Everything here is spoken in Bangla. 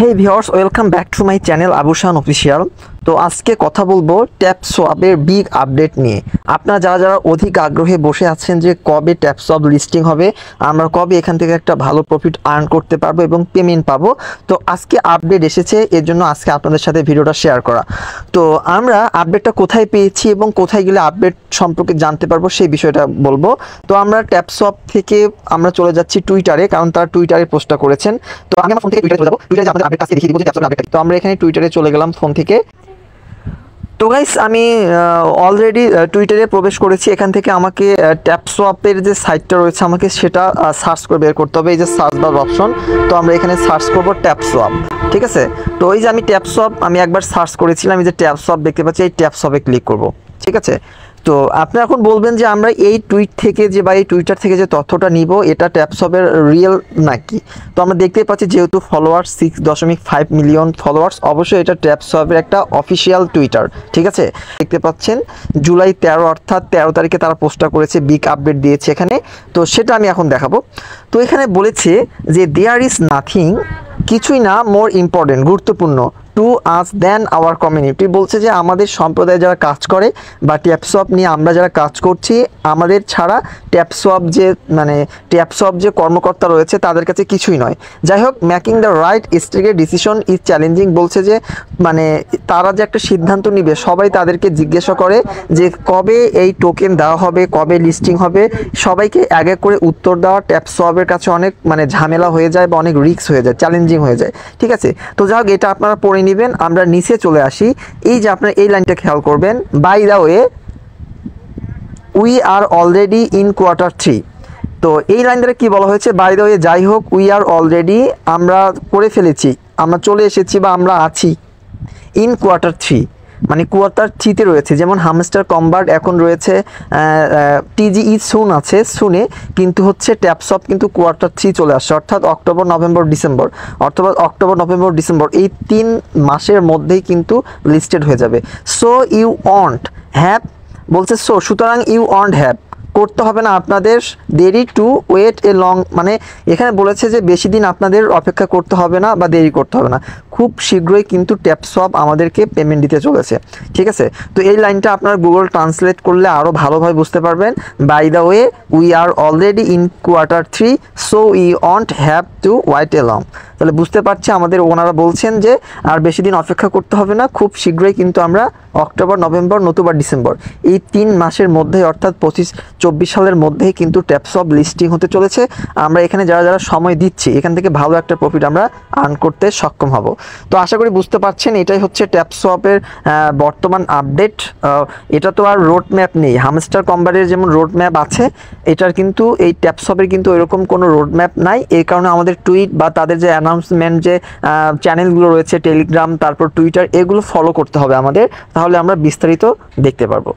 Hey viewers, welcome back to my channel Abushan official. তো আজকে কথা বলবো ট্যাপসোয়াপের বিগ আপডেট নিয়ে। আপনারা যারা অধিক আগ্রহে বসে আছেন যে কবে ট্যাপসোয়াপ লিস্টিং হবে, আমরা কবে এখান থেকে একটা ভালো প্রফিট আর্ন করতে পারবো এবং পেমেন্ট পাবো, তো আজকে আপডেট এসেছে, এর জন্য আজকে আপনাদের সাথে ভিডিওটা শেয়ার করা। তো আমরা আপডেটটা কোথায় পেয়েছি এবং কোথায় গেলে আপডেট সম্পর্কে জানতে পারবো সেই বিষয়টা বলবো। তো আমরা ট্যাপসোয়াপ থেকে আমরা চলে যাচ্ছি টুইটারে, কারণ তারা টুইটারে পোস্টটা করেছেন। তো আমি আমার ফোন থেকে টুইটারে চলে যাবো, টুইটারে আপনাদের আপডেট কাছে দেখিয়ে দিব যে ট্যাপসোয়াপের আপডেট। তো আমরা এখানে টুইটারে চলে গেলাম ফোন থেকে। তো গাইস, আমি অলরেডি টুইটারে প্রবেশ করেছি। এখান থেকে আমাকে ট্যাপসোয়াপের যে সাইটটা রয়েছে আমাকে সেটা সার্চ করে বের করতে হবে, এই যে সার্চ বার অপশন। তো আমরা এখানে সার্চ করব ট্যাপসোয়াপ, ঠিক আছে। তো এই যে আমি ট্যাপসোয়াপ আমি একবার সার্চ করেছিলাম, এই যে ট্যাপসোয়াপ দেখতে পাচ্ছি, এই ট্যাপসোয়াপে ক্লিক করব, ঠিক আছে। তো আপনি এখন বলবেন যে আমরা এই টুইট থেকে যে বা এই টুইটার থেকে যে তথ্যটা নিব এটা ট্যাপসোয়াপের রিয়েল নাকি। তো আমরা দেখতেই পাচ্ছি যেহেতু ফলোয়ার্স 6.5 মিলিয়ন ফলোয়ার্স, অবশ্যই এটা ট্যাপসোয়াপের একটা অফিসিয়াল টুইটার, ঠিক আছে। দেখতে পাচ্ছেন জুলাই 13 অর্থাৎ 13 তারিখে তারা পোস্টটা করেছে, বিগ আপডেট দিয়েছে এখানে। তো সেটা আমি এখন দেখাবো। তো এখানে বলেছে যে দেয়ার ইজ নাথিং, কিছুই না মোর ইম্পর্টেন্ট, গুরুত্বপূর্ণ to us than our community. বলছে যে আমাদের সম্প্রদায়ে যারা কাজ করে বা ট্যাপসোয়াপ নিয়ে আমরা যারা কাজ করছি, আমাদের ছাড়া ট্যাপসোয়াপ যে কর্মকর্তা রয়েছে তাদের কাছে কিছুই নয়। যাই হোক, মেকিং দ্য রাইট স্টেকের ডিসিশন ইজ চ্যালেঞ্জিং। বলছে যে তারা যে একটা সিদ্ধান্ত নিবে, সবাই তাদেরকে জিজ্ঞাসা করে যে কবে এই টোকেন দেওয়া হবে, কবে লিস্টিং হবে। সবাইকে এক এক করে উত্তর দেওয়া ট্যাপসোয়াপের কাছে অনেক ঝামেলা হয়ে যায় বা অনেক রিস্ক হয়ে যায়, চ্যালেঞ্জিং হয়ে যায়, ঠিক আছে। তো যাই হোক, এটা আপনারা পড়ে নেবেন। আমরা নিচে চলে আসি, এই যে আপনারা এই লাইনটা খেয়াল করবেন, by the way we are already in Q3। তো এই লাইন দ্বারা কি বলা হয়েছে, বাই দ্য ওয়ে, যাই হোক, উই আর অলরেডি, আমরা করে ফেলেছি, আমরা চলে এসেছি বা আমরা আছি ইন Q3, মানে Q3-তে রয়েছে। যেমন হামস্টার কম্বাট এখন রয়েছে টিজিই সুন আছে, শুনে কিন্তু হচ্ছে ট্যাপসোয়াপ কিন্তু Q3 চলে আসছে, অর্থাৎ অক্টোবর নভেম্বর ডিসেম্বর এই 3 মাসের মধ্যেই কিন্তু লিস্টেড হয়ে যাবে। সো ইউ ওয়ান্ট হ্যাভ, বলছে সো, সুতরাং ইউ ওয়ান্ট হ্যাভ, করতে হবে না আপনাদের দেরি টু ওয়েট এ লং, মানে এখানে বলেছে যে বেশি দিন আপনাদের অপেক্ষা করতে হবে না বা দেরি করতে হবে না, খুব শীঘ্রই কিন্তু ট্যাপসোয়াপ আমাদেরকে পেমেন্ট দিতে চলেছে, ঠিক আছে। তো এই লাইনটা আপনার গুগল ট্রান্সলেট করলে আরও ভালোভাবে বুঝতে পারবেন। By the way we are already in Q3, so we want have to wait a long. তাহলে বুঝতে পারছি আমাদের ওনারা বলছেন যে আর বেশি দিন অপেক্ষা করতে হবে না, খুব শীঘ্রই কিন্তু আমরা অক্টোবর নভেম্বর নতুবা ডিসেম্বর এই 3 মাসের মধ্যেই, অর্থাৎ 25-24 সালের মধ্যেই কিন্তু ট্যাপসোয়াপ লিস্টিং হতে চলেছে। আমরা এখানে যারা সময় দিচ্ছি, এখান থেকে ভালো একটা প্রফিট আমরা আর্ন করতে সক্ষম হব। তো আশা করি বুঝতে পারছেন, এটাই হচ্ছে ট্যাপসোয়াপের বর্তমান আপডেট। এটা তো আর রোড ম্যাপ নেই, হামস্টার কম্বাটের যেমন রোড ম্যাপ আছে, এটার কিন্তু এই ট্যাপসোয়াপের কিন্তু এরকম কোনো রোড ম্যাপ নাই। এই কারণে আমাদের টুইট বা তাদের যে অ্যানাউন্সমেন্ট যে চ্যানেলগুলো রয়েছে, টেলিগ্রাম, তারপর টুইটার, এগুলো ফলো করতে হবে আমাদের, তাহলে আমরা বিস্তারিত দেখতে পারবো।